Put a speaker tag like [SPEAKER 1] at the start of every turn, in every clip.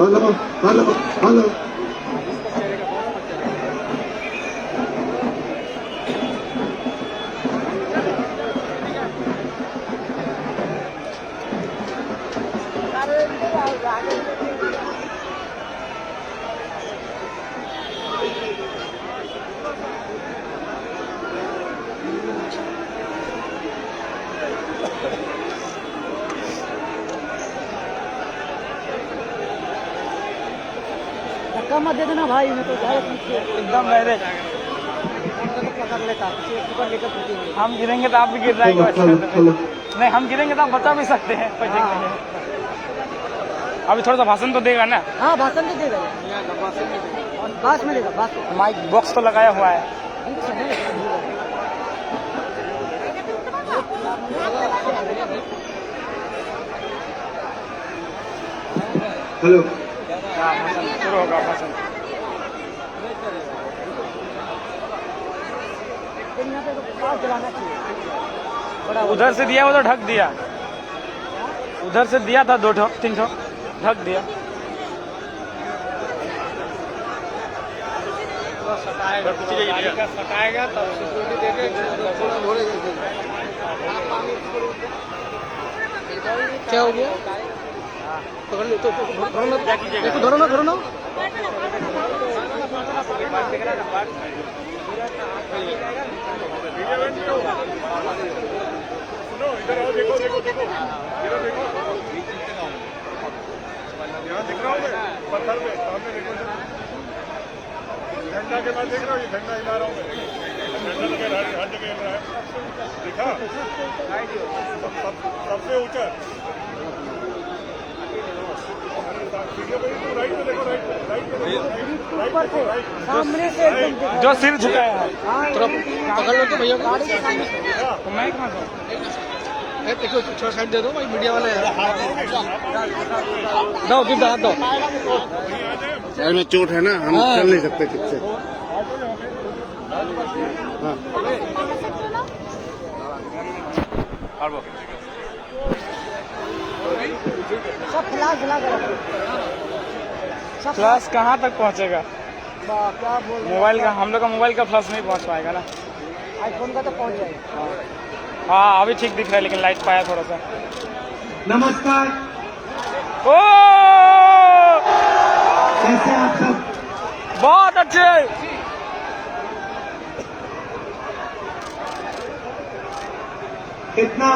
[SPEAKER 1] Hello hello hello
[SPEAKER 2] धक्का मत दे देना भाई, मैं तो
[SPEAKER 3] एकदम मेरे
[SPEAKER 2] पकड़ लेता, ऊपर लेकर पीछे
[SPEAKER 3] हम गिरेंगे तो आप भी गिर जाएंगे।
[SPEAKER 1] हेलो हेलो
[SPEAKER 3] नहीं, हम गिरेंगे तो आप बचा भी सकते हैं। अभी थोड़ा सा भाषण तो देगा ना।
[SPEAKER 2] हाँ भाषण तो देगा, बास में देगा, बास
[SPEAKER 3] माइक बॉक्स तो लगाया हुआ है।
[SPEAKER 1] हेलो
[SPEAKER 3] शुरू होगा भाषण।
[SPEAKER 2] जलाना चाहिए।
[SPEAKER 3] उधर से दिया, उधर ढक दिया। उधर से दिया था 2 ठो 3 ठो, ढक दिया।
[SPEAKER 2] सटाएगा तब सिक्योरिटी देके क्या हो गया? पकड़ लो तो धरो ना धरो ना।
[SPEAKER 4] इधर आओ, देखो देखो देखो, इधर देखो, यहाँ दिख रहा हूँ मैं पत्थर पे सामने, देखो झंडा के बाद देख रहा हूँ, ये झंडा हिला रहा हूँ मैं, झंडा लगे हर जगह हिल रहा है, देखा सबसे ऊंचा। राइट में देखो, राइट में
[SPEAKER 2] सामने से एकदम
[SPEAKER 3] जो सिर झुकाया है।
[SPEAKER 2] थोड़ा पकड़ लो तो भैया को।
[SPEAKER 3] तो मैं कहाँ जाऊँ?
[SPEAKER 2] देखो थोड़ा साइड दे दो भाई, मीडिया वाले हैं। दो गिफ्ट हाथ दो।
[SPEAKER 1] पैर में चोट है ना, हम चल नहीं सकते ठीक से।
[SPEAKER 2] सब
[SPEAKER 3] फ्लैश कहाँ तक पहुँचेगा?
[SPEAKER 2] क्या बोल
[SPEAKER 3] मोबाइल का, हम लोग का मोबाइल का फ्लैश नहीं पहुँच पाएगा ना।
[SPEAKER 2] आईफोन का तो पहुंच जाएगा।
[SPEAKER 3] हाँ अभी ठीक दिख रहा है, लेकिन लाइट पाया थोड़ा सा।
[SPEAKER 1] नमस्कार,
[SPEAKER 3] ओ
[SPEAKER 1] कैसे आप सब?
[SPEAKER 3] बहुत अच्छे।
[SPEAKER 1] इतना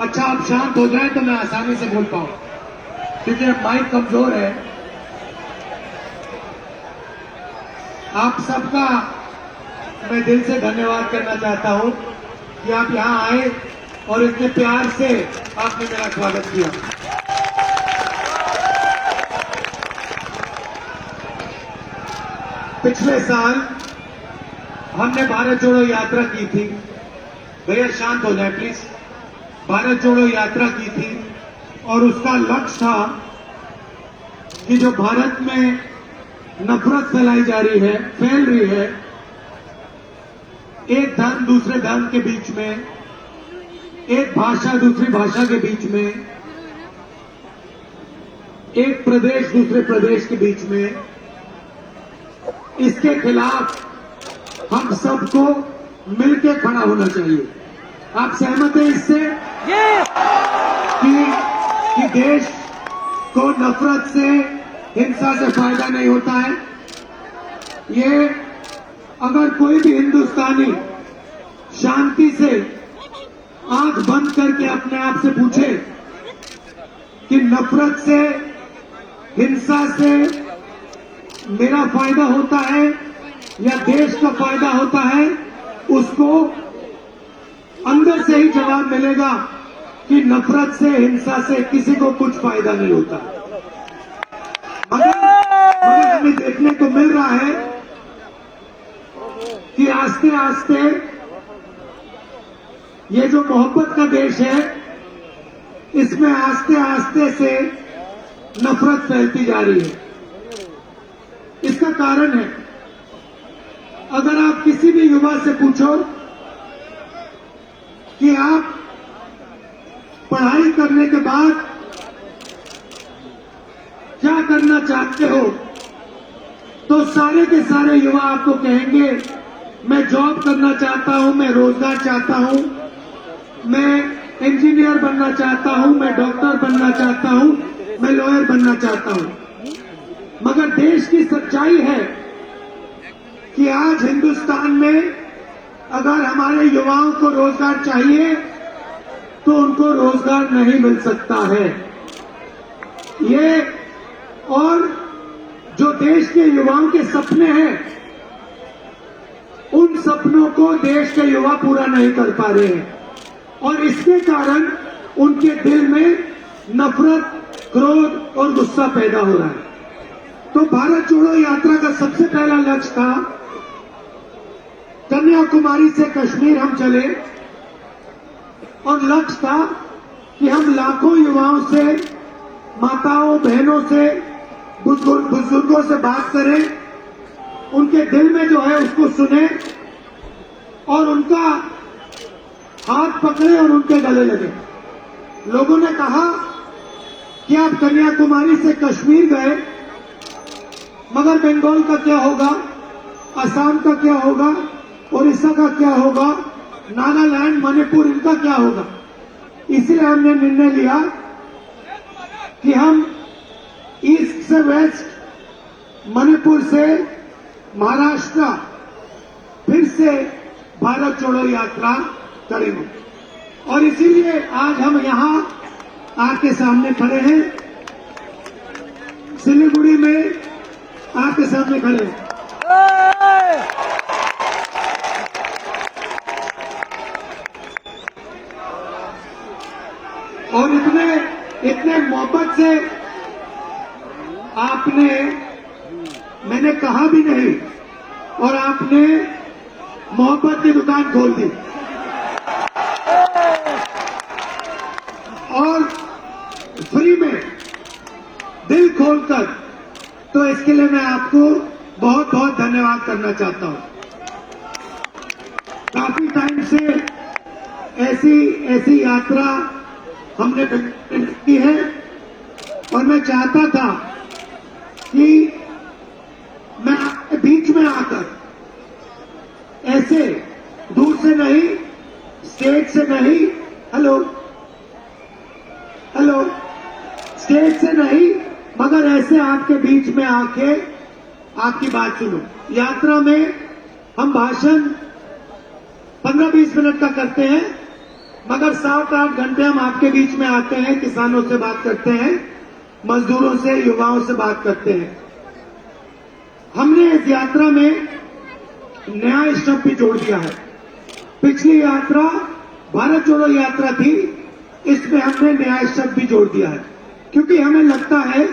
[SPEAKER 1] अच्छा आप शांत हो जाए तो मैं आसानी से बोल पाऊं, क्योंकि माइक कमजोर है। आप सबका मैं दिल से धन्यवाद करना चाहता हूं कि आप यहां आए और इतने प्यार से आपने मेरा स्वागत किया। पिछले साल हमने भारत जोड़ो यात्रा की थी। भैया शांत हो जाए प्लीज। भारत जोड़ो यात्रा की थी और उसका लक्ष्य था कि जो भारत में नफरत फैलाई जा रही है, फैल रही है, एक धर्म दूसरे धर्म के बीच में, एक भाषा दूसरी भाषा के बीच में, एक प्रदेश दूसरे प्रदेश के बीच में, इसके खिलाफ हम सबको मिलकर खड़ा होना चाहिए। आप सहमत हैं इससे कि देश को नफरत से, हिंसा से फायदा नहीं होता है? ये अगर कोई भी हिंदुस्तानी शांति से आंख बंद करके अपने आप से पूछे कि नफरत से, हिंसा से मेरा फायदा होता है या देश का फायदा होता है, उसको अंदर से ही जवाब मिलेगा कि नफरत से, हिंसा से किसी को कुछ फायदा नहीं होता। मगर हमें देखने को मिल रहा है कि आस्ते आस्ते ये जो मोहब्बत का देश है, इसमें आस्ते आस्ते से नफरत फैलती जा रही है। इसका कारण है, अगर आप किसी भी युवा से पूछो कि आप पढ़ाई करने के बाद करना चाहते हो तो सारे के सारे युवा आपको कहेंगे मैं जॉब करना चाहता हूं, मैं रोजगार चाहता हूं, मैं इंजीनियर बनना चाहता हूं, मैं डॉक्टर बनना चाहता हूं, मैं लॉयर बनना चाहता हूं। मगर देश की सच्चाई है कि आज हिंदुस्तान में अगर हमारे युवाओं को रोजगार चाहिए तो उनको रोजगार नहीं मिल सकता है। ये और जो देश के युवाओं के सपने हैं उन सपनों को देश के युवा पूरा नहीं कर पा रहे हैं और इसके कारण उनके दिल में नफरत, क्रोध और गुस्सा पैदा हो रहा है। तो भारत जोड़ो यात्रा का सबसे पहला लक्ष्य था कन्याकुमारी से कश्मीर हम चले और लक्ष्य था कि हम लाखों युवाओं से, माताओं, बहनों से, बुजुर्गों से बात करें, उनके दिल में जो है उसको सुने और उनका हाथ पकड़े और उनके गले लगे। लोगों ने कहा कि आप कन्याकुमारी से कश्मीर गए, मगर बंगाल का क्या होगा, असम का क्या होगा, उड़ीसा का क्या होगा, नागालैंड, मणिपुर, इनका क्या होगा। इसलिए हमने निर्णय लिया कि हम ईस्ट से वेस्ट, मणिपुर से महाराष्ट्र फिर से भारत जोड़ो यात्रा करेंगे और इसीलिए आज हम यहां आपके सामने खड़े हैं, सिलीगुड़ी में आपके सामने खड़े हैं। और इतने मोहब्बत से आपने, मैंने कहा भी नहीं और आपने मोहब्बत की दुकान खोल दी और फ्री में, दिल खोलकर। तो इसके लिए मैं आपको बहुत बहुत धन्यवाद करना चाहता हूं। काफी टाइम से ऐसी यात्रा हमने की है और मैं चाहता था कि मैं आपके बीच में आकर ऐसे दूर से नहीं, स्टेज से नहीं, हेलो, स्टेज से नहीं, मगर ऐसे आपके बीच में आके आपकी बात सुनो। यात्रा में हम भाषण 15-20 मिनट का करते हैं, मगर 7-8 घंटे हम आपके बीच में आते हैं, किसानों से बात करते हैं, मजदूरों से, युवाओं से बात करते हैं। हमने इस यात्रा में न्याय शब्द भी जोड़ दिया है। पिछली यात्रा भारत जोड़ो यात्रा थी, इसमें हमने न्याय शब्द भी जोड़ दिया है, क्योंकि हमें लगता है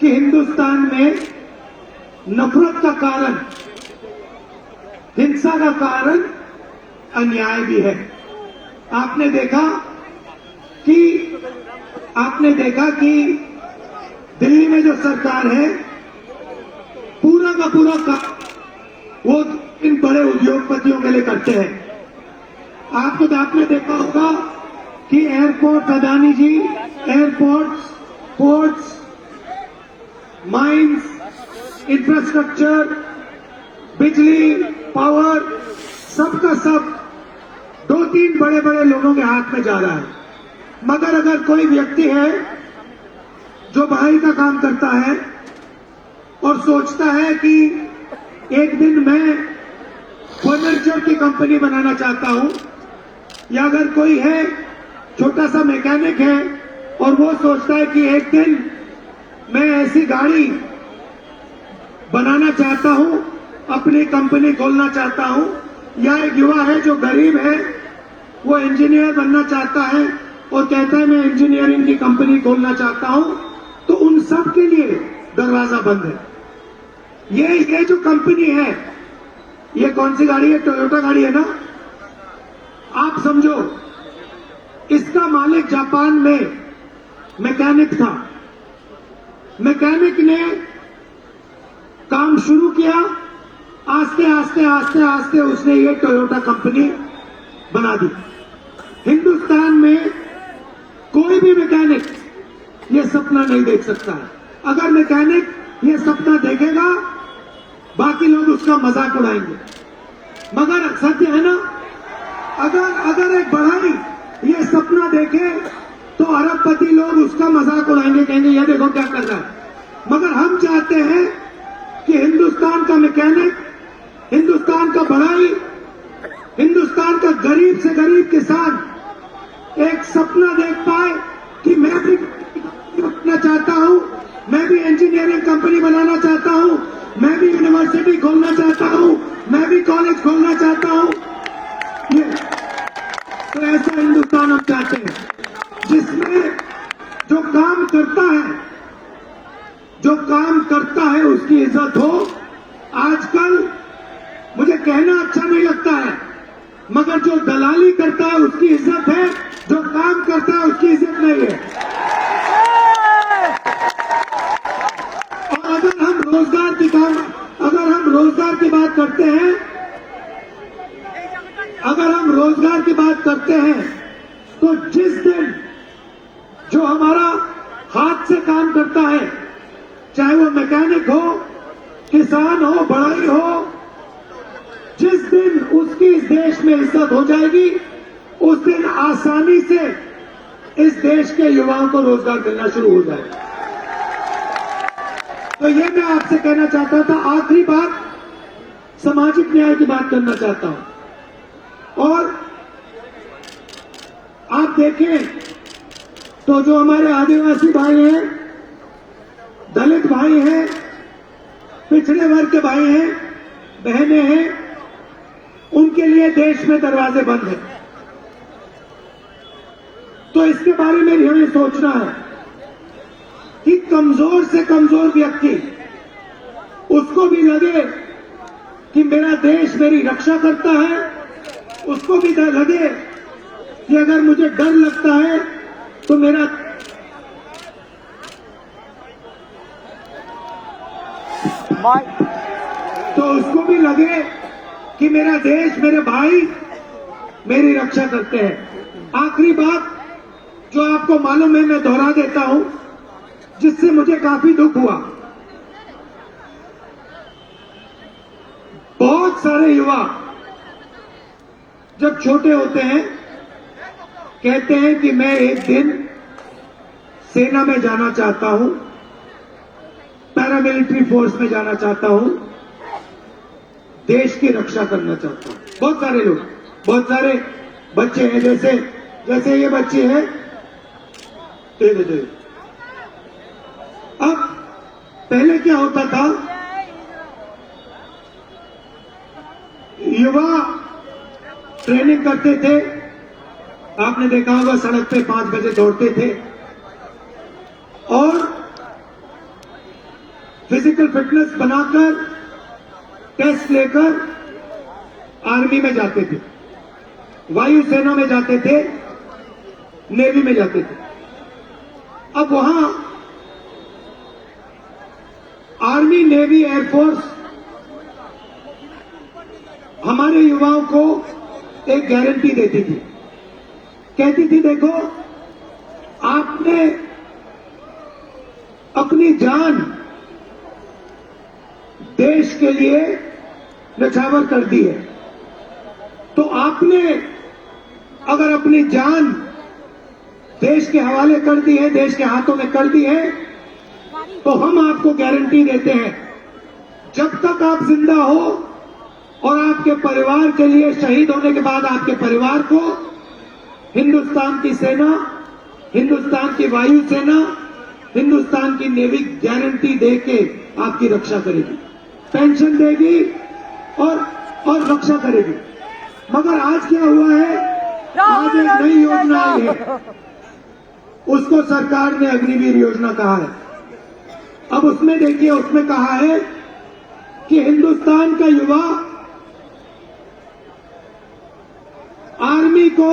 [SPEAKER 1] कि हिंदुस्तान में नफरत का कारण, हिंसा का कारण अन्याय भी है। आपने देखा कि दिल्ली में जो सरकार है, पूरा का पूरा काम वो इन बड़े उद्योगपतियों के लिए करते हैं। आपने देखा होगा कि एयरपोर्ट, अदानी जी, एयरपोर्ट्स, पोर्ट्स, माइंस, इंफ्रास्ट्रक्चर, बिजली, पावर, सबका सब 2-3 बड़े बड़े लोगों के हाथ में जा रहा है। मगर अगर कोई व्यक्ति है जो बाहरी का काम करता है और सोचता है कि एक दिन मैं फर्नीचर की कंपनी बनाना चाहता हूं, या अगर कोई है छोटा सा मैकेनिक है और वो सोचता है कि एक दिन मैं ऐसी गाड़ी बनाना चाहता हूं, अपनी कंपनी खोलना चाहता हूं, या एक युवा है जो गरीब है, वो इंजीनियर बनना चाहता है और कहता है मैं इंजीनियरिंग की कंपनी खोलना चाहता हूं, तो उन सब के लिए दरवाजा बंद है। ये जो कंपनी है, ये कौन सी गाड़ी है? टोयोटा गाड़ी है ना। आप समझो, इसका मालिक जापान में मैकेनिक था। मैकेनिक ने काम शुरू किया, आस्ते आस्ते उसने ये टोयोटा कंपनी बना दी। हिंदुस्तान में कोई भी मैकेनिक ये सपना नहीं देख सकता है अगर मैकेनिक ये सपना देखेगा, बाकी लोग उसका मजाक उड़ाएंगे। मगर सत्य है ना, अगर एक बढ़ई ये सपना देखे तो अरबपति लोग उसका मजाक उड़ाएंगे, कहेंगे ये देखो क्या कर रहा है। मगर हम चाहते हैं कि हिंदुस्तान का मैकेनिक, हिंदुस्तान का बढ़ई, हिंदुस्तान का गरीब से गरीब किसान एक सपना देख पाए कि मैं भी बनना चाहता हूं, मैं भी इंजीनियरिंग कंपनी बनाना चाहता हूं, मैं भी यूनिवर्सिटी खोलना चाहता हूं, मैं भी कॉलेज खोलना चाहता हूं। ये तो ऐसा हिंदुस्तान हम चाहते हैं जिसमें जो काम करता है उसकी इज्जत हो। आजकल मुझे कहना अच्छा नहीं लगता है, मगर जो दलाली करता है उसकी इज्जत है, जो काम करता है उसकी इज्जत नहीं है। और अगर हम रोजगार की बात करते हैं, तो जिस दिन जो हमारा हाथ से काम करता है, चाहे वो मैकेनिक हो, किसान हो, बढ़ई हो, जिस दिन उसकी इस देश में इज्जत हो जाएगी, उस दिन आसानी से इस देश के युवाओं को रोजगार मिलना शुरू हो जाएगा। तो ये मैं आपसे कहना चाहता था। आखिरी बात, सामाजिक न्याय की बात करना चाहता हूं। और आप देखें तो जो हमारे आदिवासी भाई हैं, दलित भाई हैं, पिछड़े वर्ग के भाई हैं, बहनें हैं, उनके लिए देश में दरवाजे बंद हैं। तो इसके बारे में भी हमें सोचना है कि कमजोर से कमजोर व्यक्ति, उसको भी लगे कि मेरा देश मेरी रक्षा करता है, उसको भी लगे कि अगर मुझे डर लगता है तो उसको भी लगे कि मेरा देश, मेरे भाई मेरी रक्षा करते हैं। आखिरी बात जो आपको मालूम है, मैं दोहरा देता हूं, जिससे मुझे काफी दुख हुआ। बहुत सारे युवा जब छोटे होते हैं कहते हैं कि मैं एक दिन सेना में जाना चाहता हूं, पैरामिलिट्री फोर्स में जाना चाहता हूं, देश की रक्षा करना चाहता हूं। बहुत सारे लोग, बहुत सारे बच्चे हैं, जैसे ये बच्चे हैं। अब पहले क्या होता था, युवा ट्रेनिंग करते थे, आपने देखा होगा सड़क पे 5 बजे दौड़ते थे और फिजिकल फिटनेस बनाकर टेस्ट लेकर आर्मी में जाते थे, वायुसेना में जाते थे, नेवी में जाते थे। अब वहां आर्मी, नेवी, एयरफोर्स हमारे युवाओं को एक गारंटी देती थी, कहती थी देखो आपने अपनी जान देश के लिए न्यौछावर कर दी है, तो आपने अगर अपनी जान देश के हवाले कर दी है, देश के हाथों में कर दी है, तो हम आपको गारंटी देते हैं जब तक आप जिंदा हो और आपके परिवार के लिए शहीद होने के बाद आपके परिवार को हिंदुस्तान की सेना, हिंदुस्तान की वायुसेना, हिंदुस्तान की नेवी गारंटी देके आपकी रक्षा करेगी, पेंशन देगी और रक्षा करेगी। मगर आज क्या हुआ है, आज एक नई योजना आई है, उसको सरकार ने अग्निवीर योजना कहा है। अब उसमें देखिए, उसमें कहा है कि हिंदुस्तान का युवा आर्मी को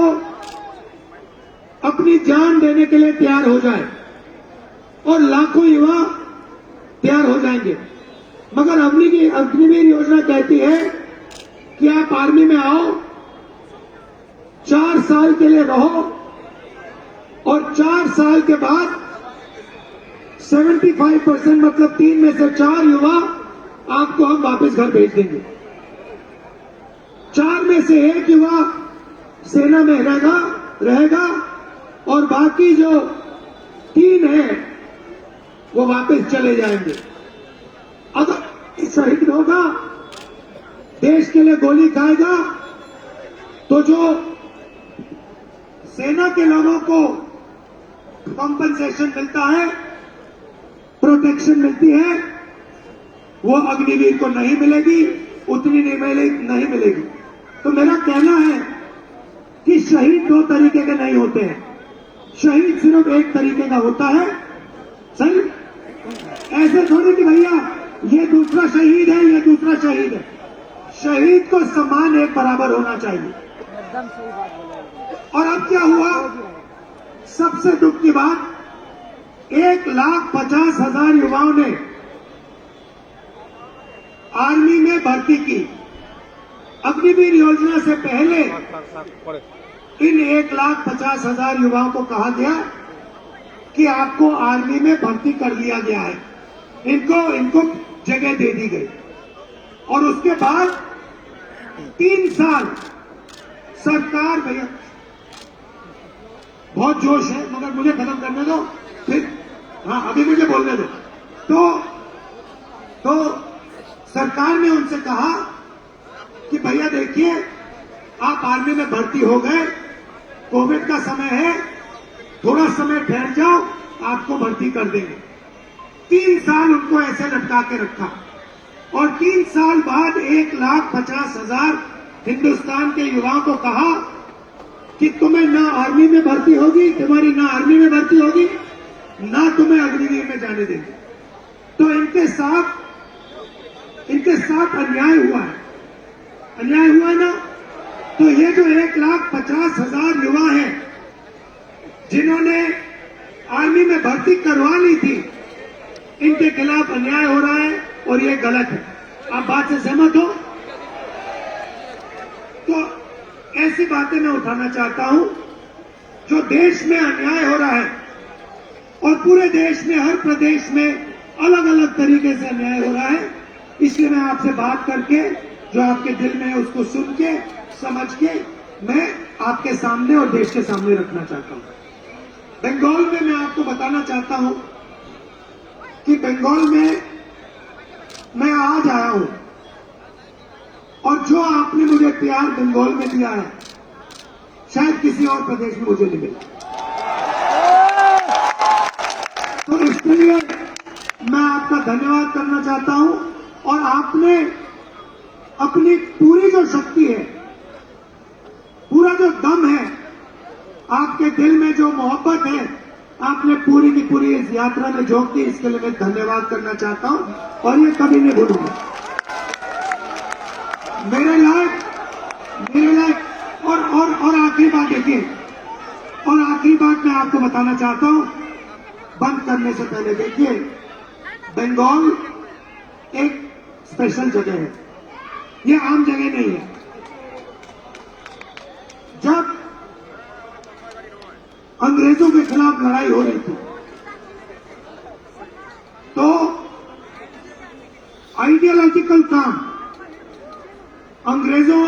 [SPEAKER 1] अपनी जान देने के लिए तैयार हो जाए और लाखों युवा तैयार हो जाएंगे। मगर अग्निवीर योजना कहती है कि आप आर्मी में आओ, 4 साल के लिए रहो और 4 साल के बाद 75% मतलब 3 में से 4 युवा आपको हम वापस घर भेज देंगे। 4 में से 1 युवा सेना में रहेगा और बाकी जो 3 है वो वापस चले जाएंगे। अगर शहीद होगा, देश के लिए गोली खाएगा, तो जो सेना के लोगों को कॉम्पनसेशन मिलता है, प्रोटेक्शन मिलती है, वो अग्निवीर को नहीं मिलेगी, उतनी नहीं मिलेगी। तो मेरा कहना है कि शहीद 2 तरीके के नहीं होते हैं, शहीद सिर्फ 1 तरीके का होता है। सही? ऐसे थोड़ी कि भैया ये दूसरा शहीद है, ये दूसरा शहीद है। शहीद को सम्मान एक बराबर होना चाहिए। और अब क्या हुआ? सबसे दुख की बात, 1,50,000 युवाओं ने आर्मी में भर्ती की। अग्निवीर योजना से पहले इन 1,50,000 युवाओं को कहा गया कि आपको आर्मी में भर्ती कर लिया गया है, इनको जगह दे दी गई। और उसके बाद 3 साल सरकार, भैया बहुत जोश है मगर मुझे खत्म करने दो, फिर हाँ अभी मुझे बोलने दो। तो सरकार ने उनसे कहा कि भैया देखिए, आप आर्मी में भर्ती हो गए, कोविड का समय है, थोड़ा समय ठहर जाओ, आपको भर्ती कर देंगे। 3 साल उनको ऐसे लटका के रखा और 3 साल बाद 1,50,000 हिंदुस्तान के युवाओं को कहा कि तुम्हें ना आर्मी में भर्ती होगी, तुम्हारी ना आर्मी में भर्ती होगी, ना तुम्हें अग्निवीर में जाने देंगे। तो इनके साथ अन्याय हुआ है, अन्याय हुआ ना। तो ये जो 1,50,000 युवा हैं जिन्होंने आर्मी में भर्ती करवा ली थी, इनके खिलाफ अन्याय हो रहा है और ये गलत है। आप बात से सहमत हो? तो ऐसी बातें मैं उठाना चाहता हूं जो देश में अन्याय हो रहा है और पूरे देश में हर प्रदेश में अलग अलग तरीके से अन्याय हो रहा है। इसलिए मैं आपसे बात करके जो आपके दिल में है उसको सुन के समझ के मैं आपके सामने और देश के सामने रखना चाहता हूं। बंगाल में मैं आपको बताना चाहता हूं कि बंगाल में मैं आज आया हूं और जो आपने मुझे प्यार बंगाल में दिया है शायद किसी और प्रदेश में मुझे नहीं मिला। तो इसके लिए मैं आपका धन्यवाद करना चाहता हूं और आपने अपनी पूरी जो शक्ति है, पूरा जो दम है, आपके दिल में जो मोहब्बत है, आपने पूरी की पूरी इस यात्रा में झोंक दी। इसके लिए मैं धन्यवाद करना चाहता हूं और ये कभी नहीं भूलूंगा। मेरे लायक और आखिरी बात देखिए, और आखिरी बात मैं आपको बताना चाहता हूं बंद करने से पहले। देखिए, बंगाल एक स्पेशल जगह है, ये आम जगह नहीं है। जब अंग्रेजों के खिलाफ लड़ाई हो रही थी तो आइडियोलॉजिकल काम, अंग्रेजों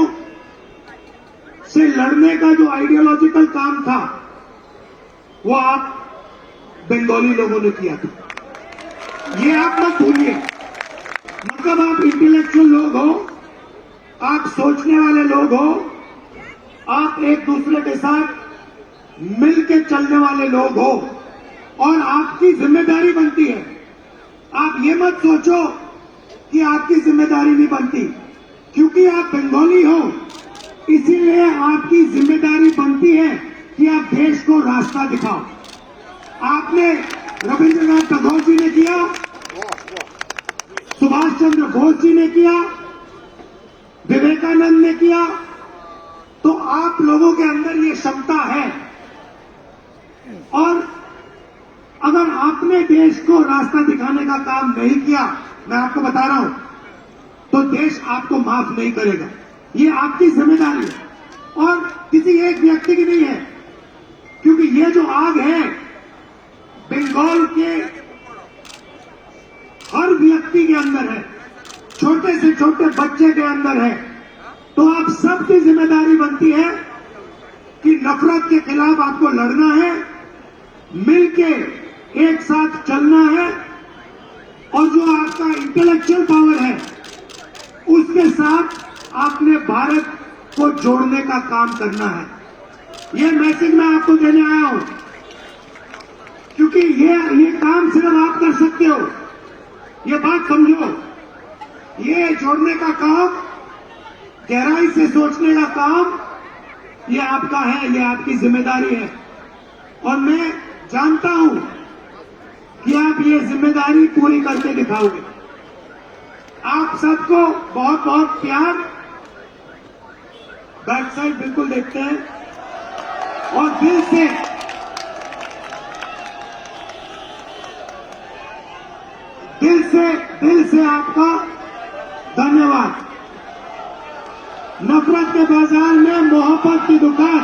[SPEAKER 1] से लड़ने का जो आइडियोलॉजिकल काम था वो आप बंगाली लोगों ने किया था। ये आप मत भूलिए। मतलब आप इंटेलेक्चुअल लोग हो, आप सोचने वाले लोग हो, आप एक दूसरे के साथ मिलकर चलने वाले लोग हो और आपकी जिम्मेदारी बनती है। आप ये मत सोचो कि आपकी जिम्मेदारी नहीं बनती, क्योंकि आप बंगाली हो इसीलिए आपकी जिम्मेदारी बनती है कि आप देश को रास्ता दिखाओ। आपने रविंद्रनाथ टैगोर जी ने किया, सुभाष चंद्र बोस जी ने किया, विवेकानंद ने किया। तो आप लोगों के अंदर ये क्षमता है और अगर आपने देश को रास्ता दिखाने का काम नहीं किया, मैं आपको बता रहा हूं, तो देश आपको माफ नहीं करेगा। ये आपकी जिम्मेदारी है और किसी एक व्यक्ति की नहीं है, क्योंकि ये जो आग है बंगाल के व्यक्ति के अंदर है, छोटे से छोटे बच्चे के अंदर है, तो आप सबकी जिम्मेदारी बनती है कि नफरत के खिलाफ आपको लड़ना है, मिलके एक साथ चलना है और जो आपका इंटेलेक्चुअल पावर है उसके साथ आपने भारत को जोड़ने का काम करना है। ये मैसेज मैं आपको देने आया हूं, क्योंकि ये काम सिर्फ आप कर सकते हो। ये बात समझो, ये जोड़ने का काम, गहराई से सोचने का काम, ये आपका है, ये आपकी जिम्मेदारी है और मैं जानता हूं कि आप ये जिम्मेदारी पूरी करके दिखाओगे। आप सबको बहुत बहुत प्यार। बैक साइड बिल्कुल देखते हैं और दिल से आपका धन्यवाद। नफरत के बाजार में मोहब्बत की दुकान।